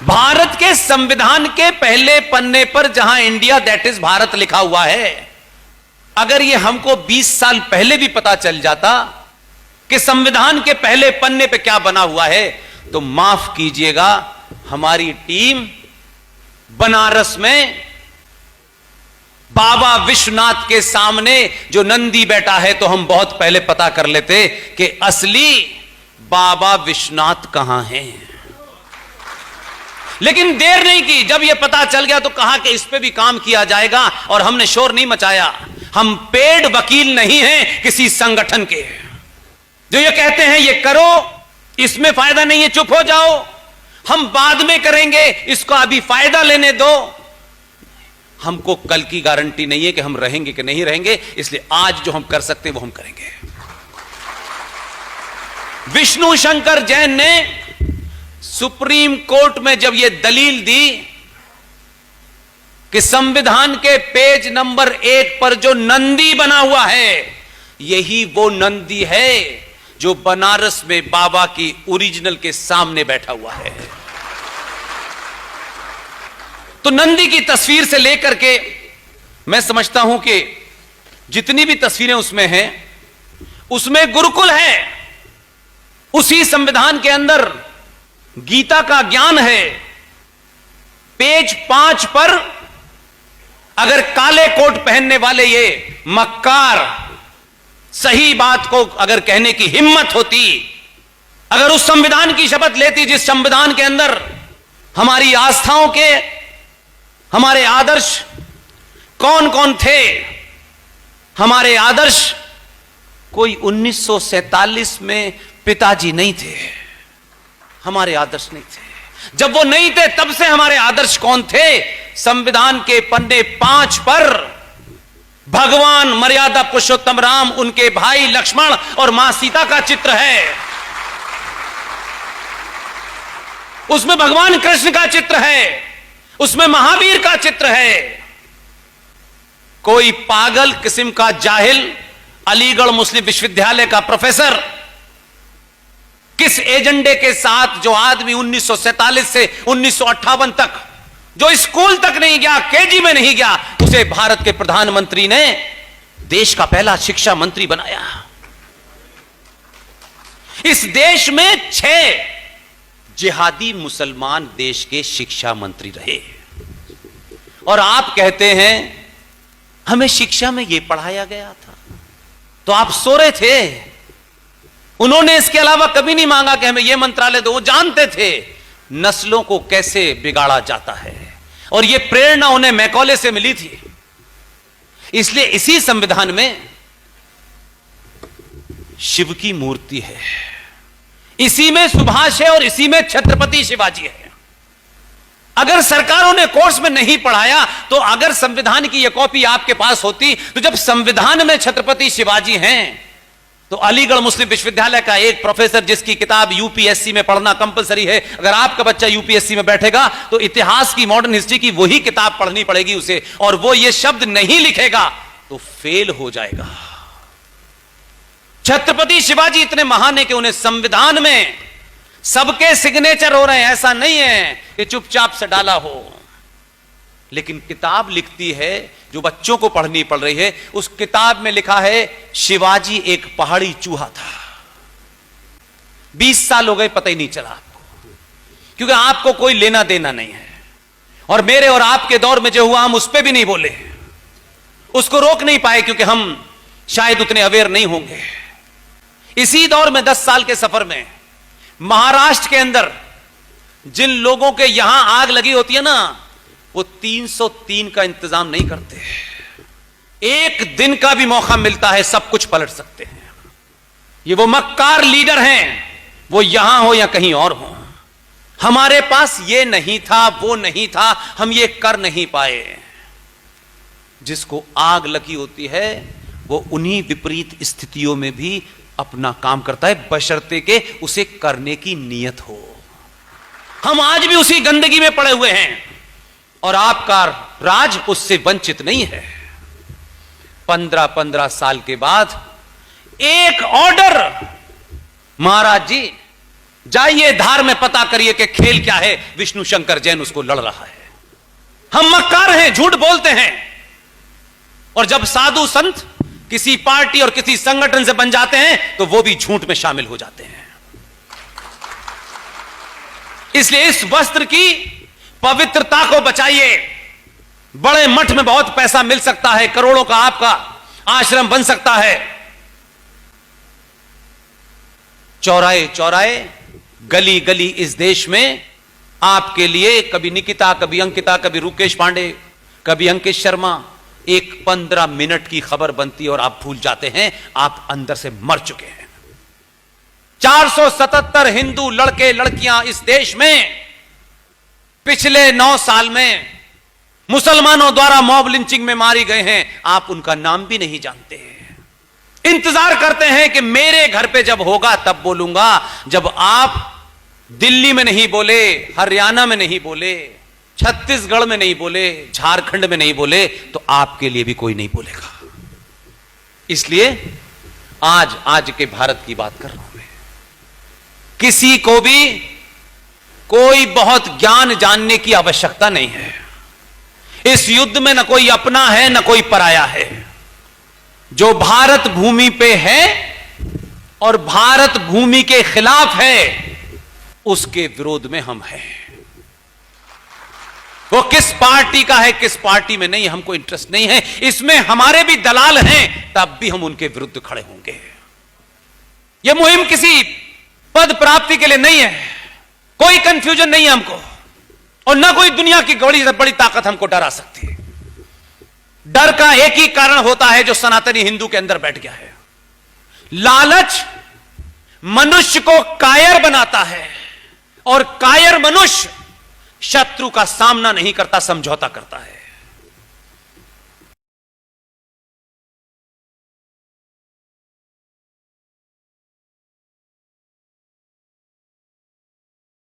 भारत के संविधान के पहले पन्ने पर जहां इंडिया दैट इज भारत लिखा हुआ है, अगर यह हमको 20 साल पहले भी पता चल जाता कि संविधान के पहले पन्ने पे क्या बना हुआ है, तो माफ कीजिएगा, हमारी टीम बनारस में बाबा विश्वनाथ के सामने जो नंदी बैठा है, तो हम बहुत पहले पता कर लेते कि असली बाबा विश्वनाथ कहां हैं। लेकिन देर नहीं की, जब यह पता चल गया तो कहा कि इस पे भी काम किया जाएगा, और हमने शोर नहीं मचाया। हम पेड वकील नहीं हैं किसी संगठन के जो ये कहते हैं ये करो, इसमें फायदा नहीं है, चुप हो जाओ, हम बाद में करेंगे, इसको अभी फायदा लेने दो। हमको कल की गारंटी नहीं है कि हम रहेंगे कि नहीं रहेंगे, इसलिए आज जो हम कर सकते हैं वो हम करेंगे। विष्णु शंकर जैन ने सुप्रीम कोर्ट में जब यह दलील दी कि संविधान के पेज नंबर 1 पर जो नंदी बना हुआ है, यही वो नंदी है जो बनारस में बाबा की ओरिजिनल के सामने बैठा हुआ है। तो नंदी की तस्वीर से लेकर के मैं समझता हूं कि जितनी भी तस्वीरें उसमें हैं, उसमें गुरुकुल है, उसी संविधान के अंदर गीता का ज्ञान है। पेज 5 पर अगर काले कोट पहनने वाले ये मक्कार सही बात को अगर कहने की हिम्मत होती, अगर उस संविधान की शपथ लेती जिस संविधान के अंदर हमारी आस्थाओं के, हमारे आदर्श कौन कौन थे, हमारे आदर्श कोई 1947 में पिताजी नहीं थे, हमारे आदर्श नहीं थे। जब वो नहीं थे तब से हमारे आदर्श कौन थे? संविधान के पन्ने 5 पर भगवान मर्यादा पुरुषोत्तम राम, उनके भाई लक्ष्मण और मां सीता का चित्र है। उसमें भगवान कृष्ण का चित्र है, उसमें महावीर का चित्र है। कोई पागल किस्म का जाहिल अलीगढ़ मुस्लिम विश्वविद्यालय का प्रोफेसर किस एजेंडे के साथ, जो आदमी 1947 से 1958 तक जो स्कूल तक नहीं गया, केजी में नहीं गया, उसे भारत के प्रधानमंत्री ने देश का पहला शिक्षा मंत्री बनाया। इस देश में 6 जिहादी मुसलमान देश के शिक्षा मंत्री रहे, और आप कहते हैं हमें शिक्षा में यह पढ़ाया गया था। तो आप सो रहे थे। उन्होंने इसके अलावा कभी नहीं मांगा कि हमें यह मंत्रालय दो। वो जानते थे नस्लों को कैसे बिगाड़ा जाता है, और यह प्रेरणा उन्हें मैकॉले से मिली थी। इसलिए इसी संविधान में शिव की मूर्ति है, इसी में सुभाष है, और इसी में छत्रपति शिवाजी है। अगर सरकारों ने कोर्स में नहीं पढ़ाया, तो अगर संविधान की यह कॉपी आपके पास होती, तो जब संविधान में छत्रपति शिवाजी हैं, तो अलीगढ़ मुस्लिम विश्वविद्यालय का एक प्रोफेसर जिसकी किताब यूपीएससी में पढ़ना कंपलसरी है, अगर आपका बच्चा यूपीएससी में बैठेगा तो इतिहास की, मॉडर्न हिस्ट्री की वही किताब पढ़नी पड़ेगी उसे, और वो ये शब्द नहीं लिखेगा तो फेल हो जाएगा। छत्रपति शिवाजी इतने महान है कि उन्हें संविधान में सबके सिग्नेचर हो रहे हैं। ऐसा नहीं है कि चुपचाप से डाला हो, लेकिन किताब लिखती है जो बच्चों को पढ़नी पड़ रही है। उस किताब में लिखा है शिवाजी एक पहाड़ी चूहा था। 20 साल हो गए, पता ही नहीं चला आपको, क्योंकि आपको कोई लेना देना नहीं है। और मेरे और आपके दौर में जो हुआ, हम उस पर भी नहीं बोले, उसको रोक नहीं पाए, क्योंकि हम शायद उतने अवेयर नहीं होंगे। इसी दौर में 10 साल के सफर में महाराष्ट्र के अंदर जिन लोगों के यहां आग लगी होती है ना, वो 303 का इंतजाम नहीं करते। एक दिन का भी मौका मिलता है, सब कुछ पलट सकते हैं। ये वो मक्कार लीडर हैं, वो यहां हो या कहीं और हो। हमारे पास ये नहीं था, वो नहीं था, हम ये कर नहीं पाए। जिसको आग लगी होती है वो उन्हीं विपरीत स्थितियों में भी अपना काम करता है, बशर्ते के उसे करने की नीयत हो। हम आज भी उसी गंदगी में पड़े हुए हैं, और आपका राज उससे वंचित नहीं है। 15-15 साल के बाद एक ऑर्डर, महाराज जी जाइए धार में पता करिए कि खेल क्या है। विष्णु शंकर जैन उसको लड़ रहा है। हम मक्कार हैं, झूठ बोलते हैं। और जब साधु संत किसी पार्टी और किसी संगठन से बन जाते हैं तो वो भी झूठ में शामिल हो जाते हैं। इसलिए इस वस्त्र की पवित्रता को बचाइए। बड़े मठ में बहुत पैसा मिल सकता है, करोड़ों का आपका आश्रम बन सकता है। चौराहे चौराहे, गली गली इस देश में आपके लिए कभी निकिता, कभी अंकिता, कभी रुकेश पांडे, कभी अंकित शर्मा, एक 15 मिनट की खबर बनती है और आप भूल जाते हैं आप अंदर से मर चुके हैं। 477 हिंदू लड़के लड़कियां इस देश में पिछले 9 साल में मुसलमानों द्वारा मॉब लिंचिंग में मारी गए हैं। आप उनका नाम भी नहीं जानते हैं। इंतजार करते हैं कि मेरे घर पे जब होगा तब बोलूंगा। जब आप दिल्ली में नहीं बोले, हरियाणा में नहीं बोले, छत्तीसगढ़ में नहीं बोले, झारखंड में नहीं बोले, तो आपके लिए भी कोई नहीं बोलेगा। इसलिए आज के भारत की बात कर रहा हूं मैं। किसी को भी कोई बहुत ज्ञान जानने की आवश्यकता नहीं है। इस युद्ध में न कोई अपना है न कोई पराया है। जो भारत भूमि पे है और भारत भूमि के खिलाफ है, उसके विरोध में हम हैं। वो किस पार्टी का है, किस पार्टी में नहीं, हमको इंटरेस्ट नहीं है। इसमें हमारे भी दलाल हैं, तब भी हम उनके विरुद्ध खड़े होंगे। यह मुहिम किसी पद प्राप्ति के लिए नहीं है। कोई कंफ्यूजन नहीं है हमको, और ना कोई दुनिया की बड़ी ताकत हमको डरा सकती है। डर का एक ही कारण होता है जो सनातनी हिंदू के अंदर बैठ गया है। लालच मनुष्य को कायर बनाता है, और कायर मनुष्य शत्रु का सामना नहीं करता, समझौता करता है।